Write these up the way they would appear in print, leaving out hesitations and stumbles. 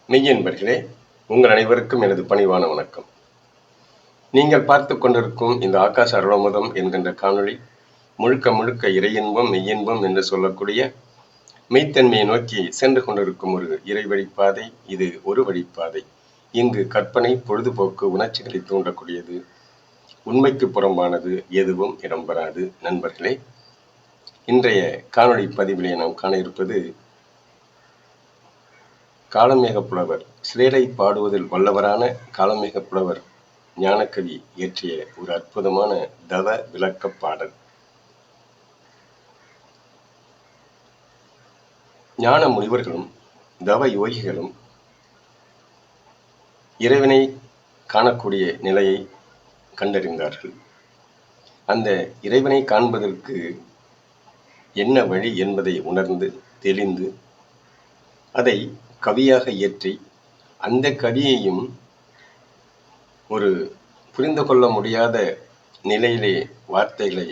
மெய்யன்பர்களே, உங்கள் அனைவருக்கும் எனது பணிவான வணக்கம். நீங்கள் பார்த்து கொண்டிருக்கும் இந்த ஆகாச அருளமுதம் என்கின்ற காணொளி முழுக்க முழுக்க இறையின்பம் மெய்யின்பம் என்று சொல்லக்கூடிய மெய்த்தன்மையை நோக்கி சென்று கொண்டிருக்கும் ஒரு இறை வழிப்பாதை. இது ஒரு வழிப்பாதை. இங்கு கற்பனை, பொழுதுபோக்கு, உணர்ச்சிகளை தூண்டக்கூடியது, உண்மைக்கு புறம்பானது எதுவும் இடம்பெறாது. நண்பர்களே, இன்றைய காணொளி பதிவிலே நாம் காண இருப்பது காளமேக புலவர், சிலேடை பாடுவதில் வல்லவரான காளமேக புலவர் ஞானக்கவி இயற்றிய ஒரு அற்புதமான தவ விளக்க பாடல். ஞான முனிவர்களும் தவ யோகிகளும் இறைவனை காணக்கூடிய நிலையை கண்டறிந்தார்கள். அந்த இறைவனை காண்பதற்கு என்ன வழி என்பதை உணர்ந்து தெளிந்து அதை கவியாக இயற்றி, அந்த கவியையும் ஒரு புரிந்து கொள்ள முடியாத நிலையிலே வார்த்தைகளை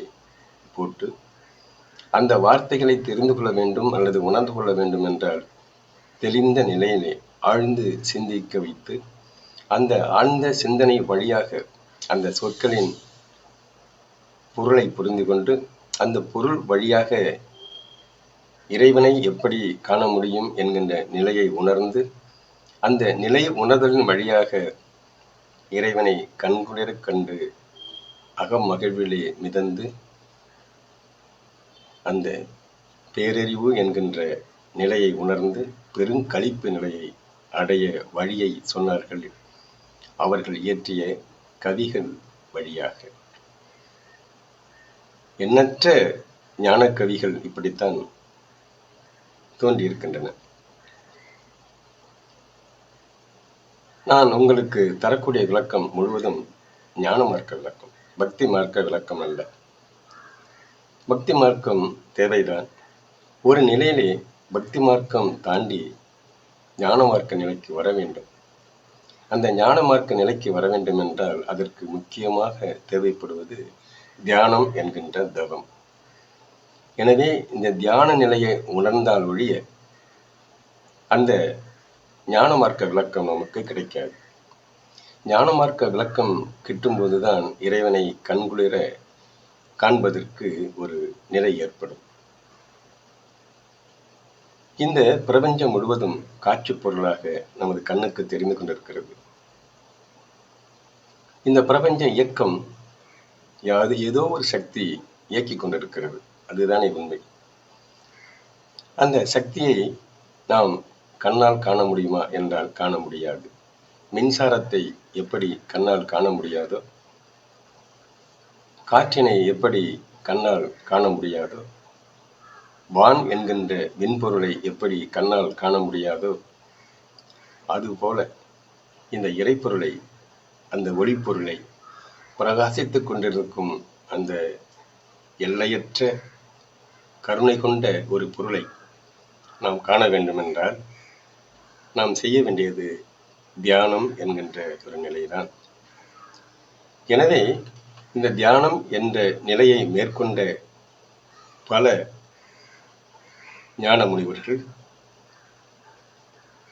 போட்டு, அந்த வார்த்தைகளை தெரிந்து கொள்ள வேண்டும் அல்லது உணர்ந்து கொள்ள வேண்டும் என்றால் தெளிந்த நிலையிலே ஆழ்ந்து சிந்திக்க வைத்து, அந்த ஆழ்ந்த சிந்தனை வழியாக அந்த சொற்களின் பொருளை புரிந்து கொண்டு, அந்த பொருள் வழியாக இறைவனை எப்படி காண முடியும் என்கின்ற நிலையை உணர்ந்து, அந்த நிலை உணர்தலின் வழியாக இறைவனை கண்குளிர கண்டு அகமகிழ்விலே மிதந்து அந்த பேரறிவு என்கின்ற நிலையை உணர்ந்து பெருங்களிப்பு நிலையை அடைய வழியை சொன்னார்கள் அவர்கள் இயற்றிய கவிகள் வழியாக. எண்ணற்ற ஞான கவிகள் இப்படித்தான் தோன்றியிருக்கின்றன. நான் உங்களுக்கு தரக்கூடிய விளக்கம் முழுவதும் ஞான மார்க்க விளக்கம், பக்தி மார்க்க விளக்கம் அல்ல. பக்தி மார்க்கம் தேவைதான். ஒரு நிலையிலே பக்தி மார்க்கம் தாண்டி ஞான மார்க்க நிலைக்கு வர வேண்டும். அந்த ஞான மார்க்க நிலைக்கு வர வேண்டும் என்றால் அதற்கு முக்கியமாக தேவைப்படுவது தியானம் என்கின்ற தவம். எனவே இந்த தியான நிலையை உணர்ந்தால் ஒழிய அந்த ஞான மார்க்க விளக்கம் நமக்கு கிடைக்காது. ஞான மார்க்க விளக்கம் கிட்டும்போதுதான் இறைவனை கண்குளிர காண்பதற்கு ஒரு நிலை ஏற்படும். இந்த பிரபஞ்சம் முழுவதும் காட்சி பொருளாக நமது கண்ணுக்கு தெரிந்து கொண்டிருக்கிறது. இந்த பிரபஞ்ச இயக்கம் ஏதோ ஒரு சக்தி இயக்கிக் கொண்டிருக்கிறது. அதுதானே உண்மை. அந்த சக்தியை நாம் கண்ணால் காண முடியுமா என்றால் காண முடியாது. மின்சாரத்தை எப்படி கண்ணால் காண முடியாதோ, காற்றினை எப்படி கண்ணால் காண முடியாதோ, வான் என்கின்ற விண்பொருளை எப்படி கண்ணால் காண முடியாதோ, அதுபோல இந்த இறைப்பொருளை, அந்த ஒளிப்பொருளை, பிரகாசித்துக் கொண்டிருக்கும் அந்த எல்லையற்ற கருணை கொண்ட ஒரு பொருளை நாம் காண வேண்டுமென்றால் நாம் செய்ய வேண்டியது தியானம் என்கின்ற ஒரு நிலைதான். எனவே இந்த தியானம் என்ற நிலையை மேற்கொண்ட பல ஞான முனிவர்கள்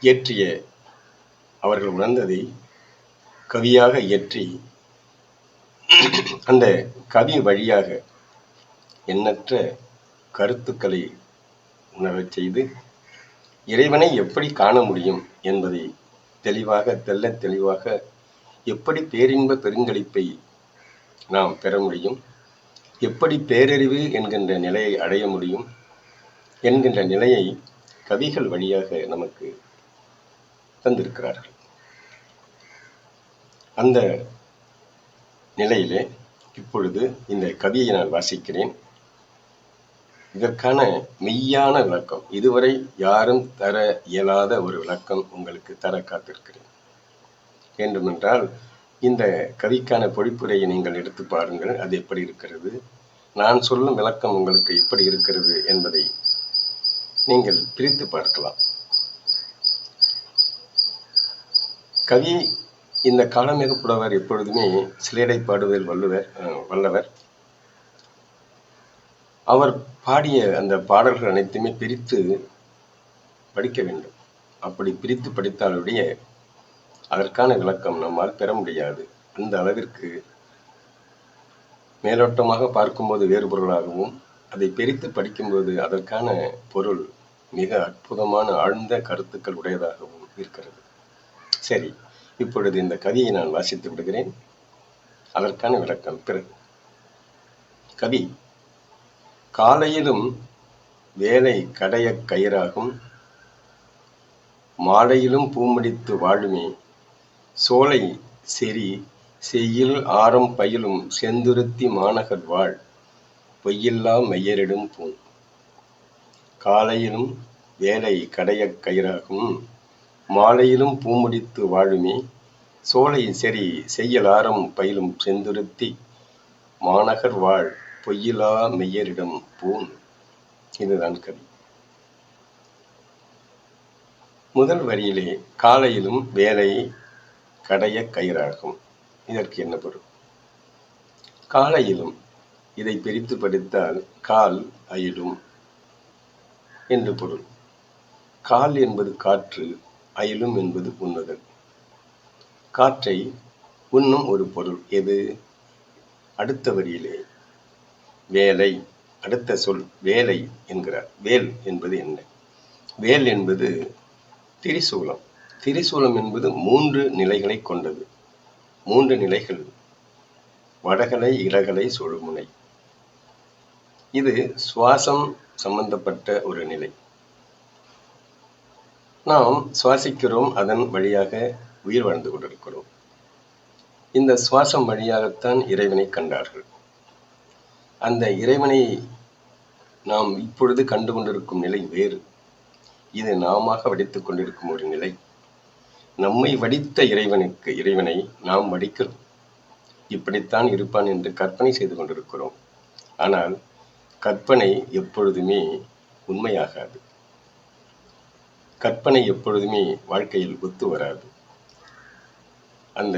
இயற்றிய, அவர்கள் உணர்ந்ததை கவியாக இயற்றி, அந்த கவி வழியாக எண்ணற்ற கருத்துக்களை உணரச் செய்து இறைவனை எப்படி காண முடியும் என்பதை தெளிவாக, தெள்ள தெளிவாக, எப்படி பேரின்ப பெருங்களிப்பை நாம் பெற முடியும், எப்படி பேரறிவு என்கின்ற நிலையை அடைய முடியும் என்கின்ற நிலையை கவிகள் வழியாக நமக்கு தந்திருக்கிறார்கள். அந்த நிலையிலே இப்பொழுது இந்த கவியை நான் வாசிக்கிறேன். இதற்கான மெய்யான விளக்கம், இதுவரை யாரும் தர இயலாத ஒரு விளக்கம் உங்களுக்கு தர காத்திருக்கிறேன். வேண்டுமென்றால் இந்த கவிக்கான பொழிப்புரையை நீங்கள் எடுத்து பாருங்கள். அது எப்படி இருக்கிறது, நான் சொல்லும் விளக்கம் உங்களுக்கு எப்படி இருக்கிறது என்பதை நீங்கள் பிரித்து பார்க்கலாம். கவி இந்த காளமேக புலவர் எப்பொழுதுமே சிலேடை பாடுவதில் வல்லவர். அவர் பாடிய அந்த பாடல்கள் அனைத்துமே பிரித்து படிக்க வேண்டும். அப்படி பிரித்து படித்தாலுடைய அதற்கான விளக்கம் நம்மால் பெற முடியாது. அந்த அளவிற்கு மேலோட்டமாக பார்க்கும்போது வேறு பொருளாகவும், அதை பிரித்து படிக்கும்போது அதற்கான பொருள் மிக அற்புதமான ஆழ்ந்த கருத்துக்கள் உடையதாகவும் இருக்கிறது. சரி, இப்பொழுது இந்த கவியை நான் வாசித்து விடுகிறேன். அதற்கான விளக்கம் பிறகு. கவி: காலையிலும் வேலை கடையக் கயிறாகும், மாலையிலும் பூமுடித்து வாழுமே, சோலை செறி செய்யில் ஆரம் பயிலும் செந்துருத்தி மாநகர் வாழ், பொய்யில்லா மெய்யரிடும் பூண். காலையிலும் வேலை கடையக் கயிறாகும், மாலையிலும் பூமுடித்து வாழுமே, சோலை செறி செய்யல் ஆரம் பயிலும் செந்துருத்தி மாநகர் வாழ், பொய்யிலா மெய்யரிடம் பூண். இதுதான் கவி. முதல் வரியிலே காலையிலும் வேலை கடைய கயிறாகும். இதற்கு என்ன பொருள்? காலையிலும், இதை பிரித்து படித்தால் கால் அயிலும் என்று பொருள். கால் என்பது காற்று, அயிலும் என்பது உண்ணுதல். காற்றை உண்ணும் ஒரு பொருள் எது? அடுத்த வரியிலே வேலை, அடுத்த சொல் வேலை என்கிறார். வேல் என்பது என்ன? வேல் என்பது திரிசூலம். திரிசூலம் என்பது 3 நிலைகளை கொண்டது. 3 நிலைகள்: வடகலை, இடகலை, சுழுமுனை. இது சுவாசம் சம்பந்தப்பட்ட ஒரு நிலை. நாம் சுவாசிக்கிறோம், அதன் வழியாக உயிர் வாழ்ந்து கொண்டிருக்கிறோம். இந்த சுவாசம் வழியாகத்தான் இறைவனை கண்டார்கள். அந்த இறைவனை நாம் இப்பொழுது கண்டு கொண்டிருக்கும் நிலை வேறு. இது நாம வடித்துக் கொண்டிருக்கும் ஒரு நிலை. நம்மை வடித்த இறைவனை நாம் வடிக்கிறோம். இப்படித்தான் இருப்பான் என்று கற்பனை செய்து கொண்டிருக்கிறோம். ஆனால் கற்பனை எப்பொழுதுமே உண்மையாகாது. கற்பனை எப்பொழுதுமே வாழ்க்கையில் ஒத்து வராது. அந்த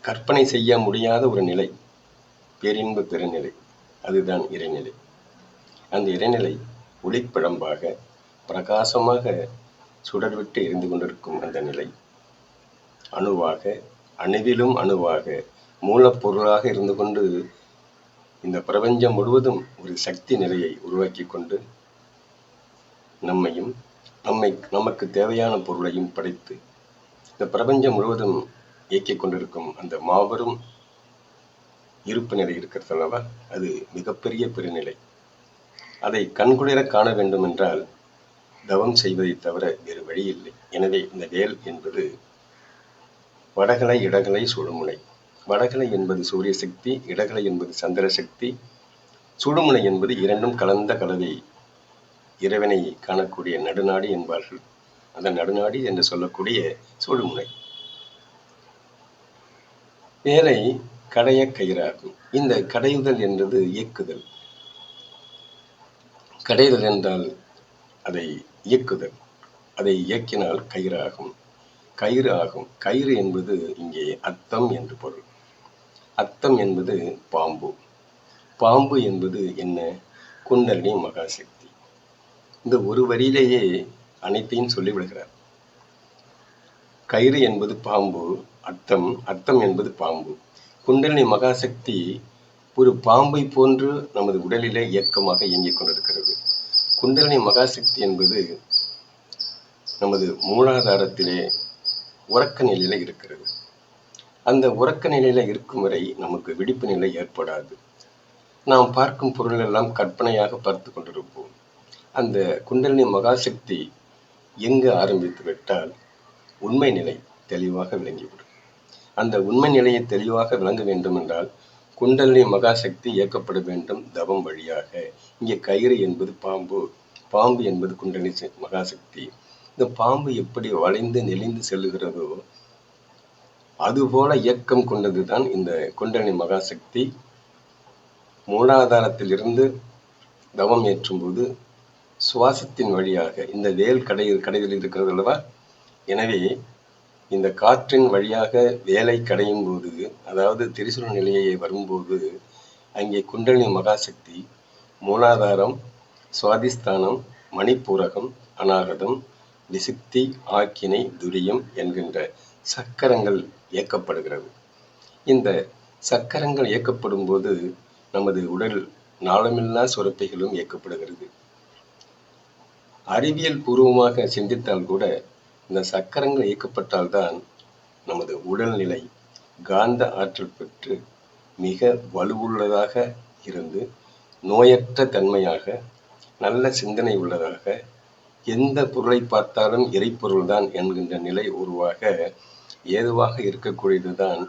கற்பனை செய்ய முடியாத ஒரு நிலை, பேரின்ப பெருநிலை, அதுதான் இறைநிலை. அந்த இறைநிலை ஒளிப்பிழம்பாக பிரகாசமாக சுடர்விட்டு எரிந்து கொண்டிருக்கும் அந்த நிலை, அணுவாக, அணுவிலும் அணுவாக, மூலப்பொருளாக இருந்து கொண்டு இந்த பிரபஞ்சம் முழுவதும் ஒரு சக்தி நிலையை உருவாக்கி கொண்டு நம்மையும் நமக்கு தேவையான பொருளையும் படைத்து இந்த பிரபஞ்சம் முழுவதும் இயக்கிக் கொண்டிருக்கும் அந்த மாபெரும் இருப்பு நிலை இருக்கிறது அல்லவா, அது மிகப்பெரிய பெருநிலை. அதை கண்குளிர காண வேண்டும் என்றால் தவம் செய்வதை தவிர வேறு வழி இல்லை. எனவே இந்த வேல் என்பது வடகலை, இடகலை, சுழுமுனை. வடகலை என்பது சூரிய சக்தி, இடகலை என்பது சந்திர சக்தி, சுழுமுனை என்பது இரண்டும் கலந்த கலவை, இறைவனை காணக்கூடிய நடுநாடி என்பார்கள். அந்த நடுநாடி என்று சொல்லக்கூடிய சுழுமுனை. வேலை கடைய கயிறாகும். இந்த கடையுதல் என்பது இயக்குதல். கடைதல் என்றால் அதை இயக்குதல். அதை இயக்கினால் கயிறாகும், கயிறு ஆகும். கயிறு என்பது இங்கே அத்தம் என்று பொருள். அத்தம் என்பது பாம்பு. பாம்பு என்பது என்ன? குண்டலினி மகாசக்தி. இந்த ஒரு வரியிலேயே அனைத்தையும் சொல்லிவிடுகிறார். கயிறு என்பது பாம்பு, அத்தம் என்பது பாம்பு. குண்டலினி மகாசக்தி ஒரு பாம்பை போன்று நமது உடலிலே இயக்கமாக இயங்கிக் கொண்டிருக்கிறது. குண்டலினி மகாசக்தி என்பது நமது மூலாதாரத்திலே உறக்க நிலையில இருக்கிறது. அந்த உறக்க நிலையில இருக்கும் வரை நமக்கு விழிப்பு நிலை ஏற்படாது. நாம் பார்க்கும் பொருள் எல்லாம் கற்பனையாக பார்த்து கொண்டிருப்போம். அந்த குண்டலினி மகாசக்தி எங்கு ஆரம்பித்து விட்டால் உண்மை நிலை தெளிவாக விளங்கிவிடும். அந்த உண்மை நிலையை தெளிவாக விளங்க வேண்டும் என்றால் குண்டலினி மகாசக்தி இயக்கப்பட வேண்டும் தவம் வழியாக. இங்கே கயிறு என்பது பாம்பு, பாம்பு என்பது குண்டலினி மகாசக்தி. இந்த பாம்பு எப்படி வளைந்து நெளிந்து செல்லுகிறதோ அதுபோல இயக்கம் கொண்டதுதான் இந்த குண்டலினி மகாசக்தி. மூலாதாரத்திலிருந்து தவம் ஏற்றும் போது சுவாசத்தின் வழியாக இந்த வேல் கடையில் இருக்கிறது அல்லவா, எனவே இந்த காற்றின் வழியாக வேலை கடையும் போது, அதாவது திரிசூல நிலையை வரும்போது அங்கே குண்டலினி மகாசக்தி மூலாதாரம், சுவாதிஸ்தானம், மணிப்பூரகம், அநாகதம், விசுக்தி, ஆக்கினை, துரியம் என்கின்ற சக்கரங்கள் இயக்கப்படுகிறது. இந்த சக்கரங்கள் இயக்கப்படும் போது நமது உடல் நாளமில்லா சுரப்பிகளும் இயக்கப்படுகிறது. அறிவியல் பூர்வமாக சிந்தித்தால் கூட இந்த சக்கரங்கள் இயக்கப்பட்டால்தான் நமது உடல்நிலை காந்த ஆற்றல் பெற்று மிக வலுவுள்ளதாக இருந்து நோயற்ற தன்மையாக நல்ல சிந்தனை உள்ளதாக எந்த பொருளை பார்த்தாலும் இறைப்பொருள்தான் என்கின்ற நிலை உருவாக ஏதுவாக இருக்கக்கூடியதுதான்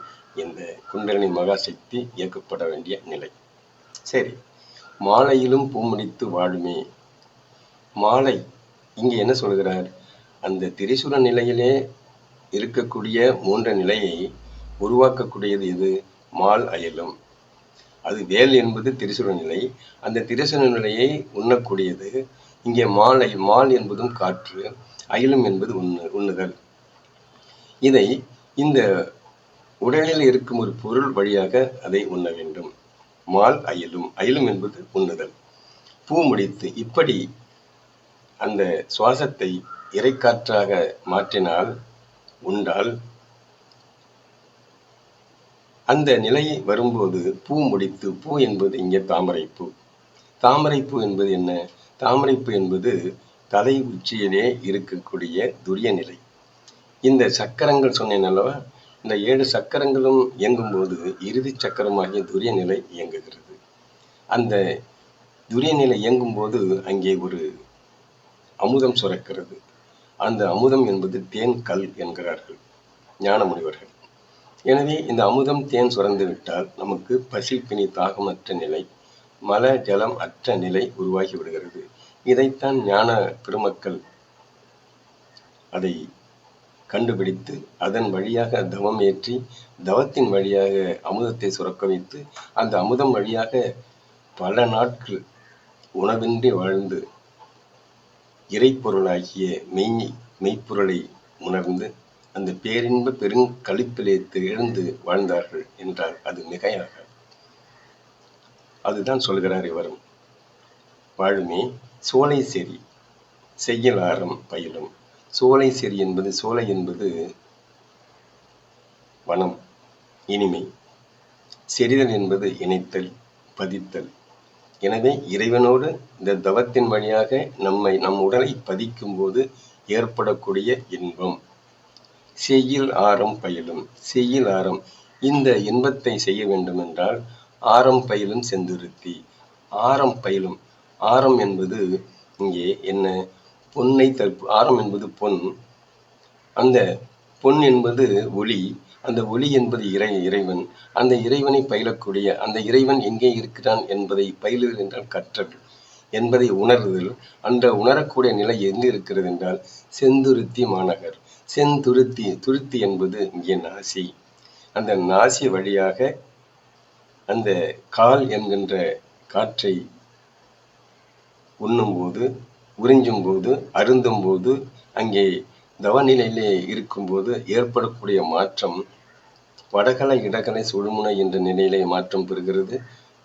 இந்த குண்டலினி மகாசக்தி இயக்கப்பட வேண்டிய நிலை. சரி, மாலையிலும் பூமுடித்து வாழுமே. மாலை இங்கே என்ன சொல்கிறார்? அந்த திரிசூல நிலையிலே இருக்கக்கூடிய 3 நிலையை உருவாக்கக்கூடியது எது? மால் அயலும். அது வேல் என்பது திரிசூல நிலை. அந்த திரிசூல நிலையை உண்ணக்கூடியது இங்கே மால் என்பதும் காற்று, அயலும் என்பது உண்ணுதல். இதை இந்த உடலில் இருக்கும் ஒரு பொருள் வழியாக அதை உண்ண வேண்டும். மால் அயலும் என்பது உண்ணுதல். பூ முடித்து இப்படி அந்த சுவாசத்தை இறைக்காற்றாக மாற்றினால் உண்டால் அந்த நிலை வரும்போது பூ முடித்து, பூ என்பது இங்கே தாமரைப்பூ. தாமரைப்பூ என்பது என்ன? தாமரைப்பூ என்பது தலை உச்சியிலே இருக்கக்கூடிய துரிய நிலை. இந்த சக்கரங்கள் சொன்னேன் அல்லவா, இந்த 7 சக்கரங்களும் இயங்கும்போது இறுதி சக்கரமாகிய துரிய நிலை இயங்குகிறது. அந்த துரிய நிலை இயங்கும் போது அங்கே ஒரு அமுதம் சுரக்கிறது. அந்த அமுதம் என்பது தேன் கல் என்கிறார்கள் ஞான முனிவர்கள். எனவே இந்த அமுதம் தேன் சுரந்து விட்டால் நமக்கு பசி பிணி தாகமற்ற நிலை, மல ஜலம் அற்ற நிலை உருவாகி விடுகிறது. இதைத்தான் ஞான பெருமக்கள் அதை கண்டுபிடித்து அதன் வழியாக தவம் ஏற்றி தவத்தின் வழியாக அமுதத்தை சுரக்க வைத்து அந்த அமுதம் வழியாக பல நாட்கள் உணவின்றி வாழ்ந்து இறைப்பொருளாகிய மெய்ப்பொருளை உணர்ந்து அந்த பேரின்ப பெருங்களிப்பிலே திகழ்ந்து வாழ்ந்தார்கள் என்றால் அது மிகையாக. அதுதான் சொல்கிறார் இவரும். வாழுமே சோலை செறி செய்யல் ஆரம் பயிலும். சோலை செறி என்பது, சோலை என்பது வனம், இனிமை. செறிதல் என்பது இணைத்தல், பதித்தல். எனவே இறைவனோடு இந்த தவத்தின் வழியாக நம் உடலை பதிக்கும் போது ஏற்படக்கூடிய இன்பம். செய்யில் ஆரம் பயிலும். செய்யில் ஆரம், இந்த இன்பத்தை செய்ய வேண்டும் என்றால் ஆரம் பயிலும் செந்துருத்தி. ஆரம் பயிலும். ஆரம் என்பது இங்கே என்ன? பொன்னை ஆரம் என்பது பொன். அந்த பொன் என்பது ஒளி. அந்த ஒளி என்பது இறைவன். அந்த இறைவனை பயிலக்கூடிய அந்த இறைவன் எங்கே இருக்கிறான் என்பதை பயிலுதல் என்றால் கற்றல் என்பதை உணர்தல். அந்த உணரக்கூடிய நிலை எங்கு இருக்கிறது என்றால் செந்துருத்தி மாநகர். துருத்தி என்பது இங்கே நாசி. அந்த நாசி வழியாக அந்த கால் என்கின்ற காற்றை உண்ணும்போது, உறிஞ்சும் போது, அருந்தும் போது, அங்கே தவநிலையிலே இருக்கும்போது ஏற்படக்கூடிய மாற்றம் வடகலை இடகலை சுழுமுனை என்ற நிலையிலே மாற்றம் பெறுகிறது.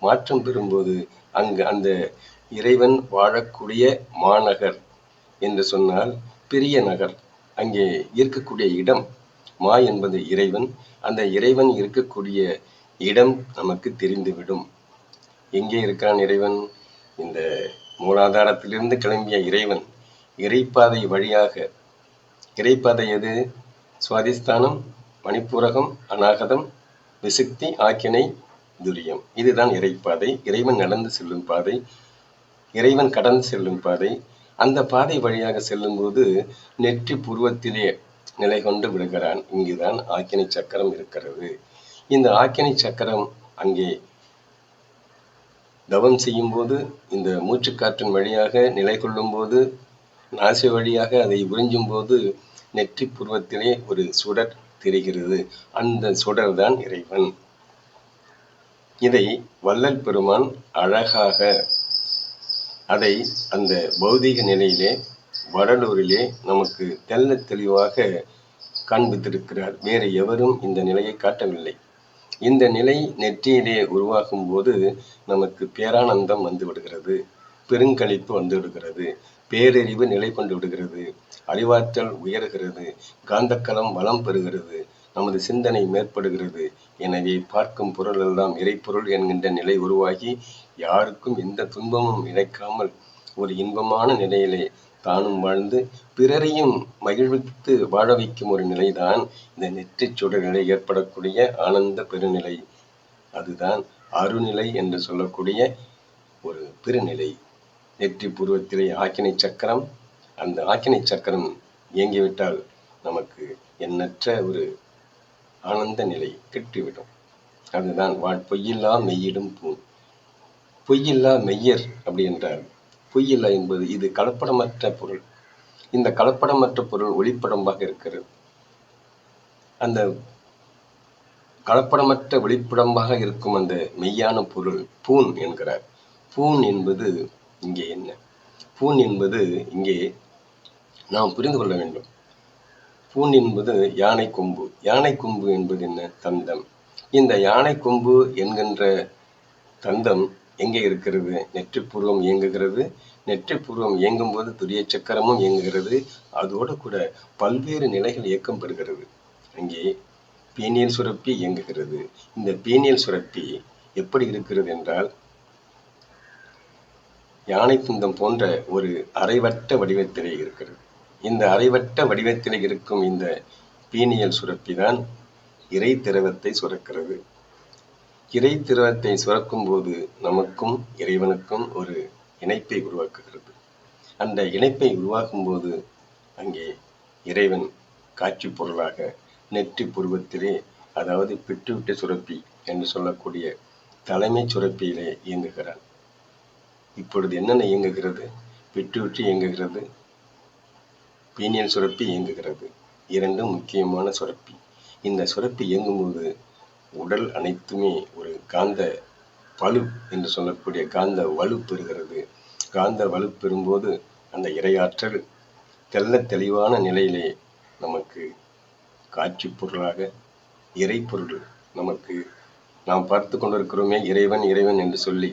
மாற்றம் பெறும்போது அங்கு அந்த இறைவன் வாழக்கூடிய மாநகர் என்று சொன்னால் பெரிய நகர், அங்கே இருக்கக்கூடிய இடம். மா என்பது இறைவன். அந்த இறைவன் இருக்கக்கூடிய இடம் நமக்கு தெரிந்துவிடும். எங்கே இருக்கிறான் இறைவன்? இந்த மூலாதாரத்திலிருந்து கிளம்பிய இறைவன் இறைப்பாதை வழியாக, இறைப்பாதை எது? சுவாதிஸ்தானம், மணிப்பூரகம், அநாகதம், விசுக்தி, ஆக்கினை, துரியம். இதுதான் இறைப்பாதை. இறைவன் நடந்து செல்லும் பாதை, இறைவன் கடந்து செல்லும் பாதை. அந்த பாதை வழியாக செல்லும் போது நெற்றி புருவத்திலே நிலை கொண்டு விடுகிறான். இங்குதான் ஆக்கினை சக்கரம் இருக்கிறது. இந்த ஆக்கினை சக்கரம் அங்கே தவம் செய்யும் போது, இந்த மூச்சுக்காற்றின் வழியாக நிலை கொள்ளும் போது, நாசி வழியாக அதை உறிஞ்சும் போது நெற்றி புருவத்திலே ஒரு சுடர் தெரிகிறது. அந்த சுடர் தான் இறைவன். இதை வள்ளல் பெருமான் அழகாக அதை அந்த பௌதிக நிலையிலே வடலூரிலே நமக்கு தெல்ல தெளிவாக காண்பித்திருக்கிறார். வேறு எவரும் இந்த நிலையை காட்டவில்லை. இந்த நிலை நெற்றியிலே உருவாகும் போது நமக்கு பேரானந்தம் வந்து விடுகிறது, பெருங்களிப்பு வந்து விடுகிறது. பேரறிவு நிலை கொண்டு விடுகிறது, அறிவாற்றல் உயர்கிறது, காந்தக்களம் வளம் பெறுகிறது, நமது சிந்தனை மேற்படுகிறது. எனவே பார்க்கும் பொருள் எல்லாம் இறைப்பொருள் என்கின்ற நிலை உருவாகி யாருக்கும் எந்த துன்பமும் இழைக்காமல் ஒரு இன்பமான நிலையிலே தானும் வாழ்ந்து பிறரையும் மகிழ்வித்து வாழ வைக்கும் ஒரு நிலைதான் இந்த நெற்றிச் சுடரிலே ஏற்படக்கூடிய ஆனந்த பெருநிலை. அதுதான் அருநிலை என்று சொல்லக்கூடிய ஒரு பெருநிலை. நெற்றி பூர்வத்திலே ஆக்கினை சக்கரம், அந்த ஆக்கினை சக்கரம் இயங்கிவிட்டால் நமக்கு எண்ணற்ற ஒரு ஆனந்த நிலை கிட்டிவிடும். அதுதான் பொய்யில்லா மெய்யிடும் பூண். பொய்யில்லா மெய்யர் அப்படி என்றால், பொய்யில்லா என்பது இது கலப்படமற்ற பொருள். இந்த கலப்படமற்ற பொருள் ஒளிப்படமாக இருக்கிறது. அந்த கலப்படமற்ற ஒளிப்படமாக இருக்கும் அந்த மெய்யான பொருள் பூண் என்கிறார். பூண் என்பது இங்கே என்ன? பூண் என்பது இங்கே நாம் புரிந்து கொள்ள வேண்டும். பூண் என்பது யானை கொம்பு. யானை கொம்பு என்பது என்ன? தந்தம். இந்த யானை கொம்பு என்கின்ற தந்தம் எங்கே இருக்கிறது? நெற்றிப்பூர்வம் இயங்குகிறது. நெற்றிப்பூர்வம் இயங்கும் போது துரிய சக்கரமும் இயங்குகிறது. அதோடு கூட பல்வேறு நிலைகள் இயக்கம் பெறுகிறது. அங்கே பீனியல் சுரப்பி இயங்குகிறது. இந்த பீனியல் சுரப்பி எப்படி இருக்கிறது என்றால், யானை துந்தம் போன்ற ஒரு அரைவட்ட வடிவத்திலே இருக்கிறது. இந்த அரைவட்ட வடிவத்திலே இருக்கும் இந்த பீனியல் சுரப்பி தான் இறை திரவத்தை சுரக்கிறது. இறை திரவத்தை சுரக்கும் போது நமக்கும் இறைவனுக்கும் ஒரு இணைப்பை உருவாக்குகிறது. அந்த இணைப்பை உருவாக்கும் போது அங்கே இறைவன் காட்சி பொருளாக நெற்றி புருவத்திலே, அதாவது பிட்டுவிட்டு சுரப்பி என்று சொல்லக்கூடிய தலைமை சுரப்பியிலே இயங்குகிறான். இப்பொழுது என்னென்ன இயங்குகிறது? பிட்டுவிட்டு இயங்குகிறது, பீனியல் சுரப்பி இயங்குகிறது. இரண்டும் முக்கியமான சுரப்பி. இந்த சுரப்பி இயங்கும்போது உடல் அனைத்துமே ஒரு காந்த பளு என்று சொல்லக்கூடிய காந்த வலு பெறுகிறது. காந்த வலு பெறும்போது அந்த இறையாற்றல் தெல்ல தெளிவான நிலையிலே நமக்கு காட்சி பொருளாக இறைப்பொருள் நமக்கு நாம் பார்த்து கொண்டிருக்கிறோமே இறைவன் இறைவன் என்று சொல்லி,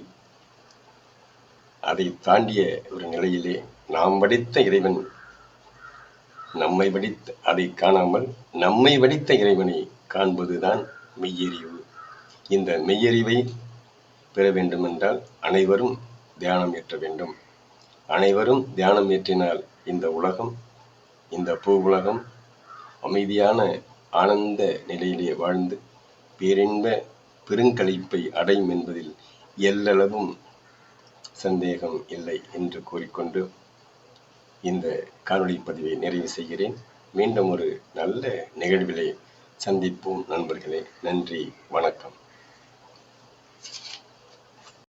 அதை தாண்டிய ஒரு நிலையிலே நாம் வடித்த இறைவன் நம்மை வடித்த, அதை காணாமல் நம்மை வடித்த இறைவனை காண்பதுதான் மெய்யறிவு. இந்த மெய்யறிவை பெற வேண்டுமென்றால் அனைவரும் தியானம் ஏற்ற வேண்டும். அனைவரும் தியானம் ஏற்றினால் இந்த உலகம், இந்த பூ உலகம் அமைதியான ஆனந்த நிலையிலே வாழ்ந்து பேரின்ப பெருங்களிப்பை அடையும் என்பதில் எல்லளவும் சந்தேகம் இல்லை என்று கூறிக்கொண்டு இந்த காணொளி பதிவை நிறைவு செய்கிறேன். மீண்டும் ஒரு நல்ல நிகழ்விலே சந்திப்போம் நண்பர்களே. நன்றி, வணக்கம்.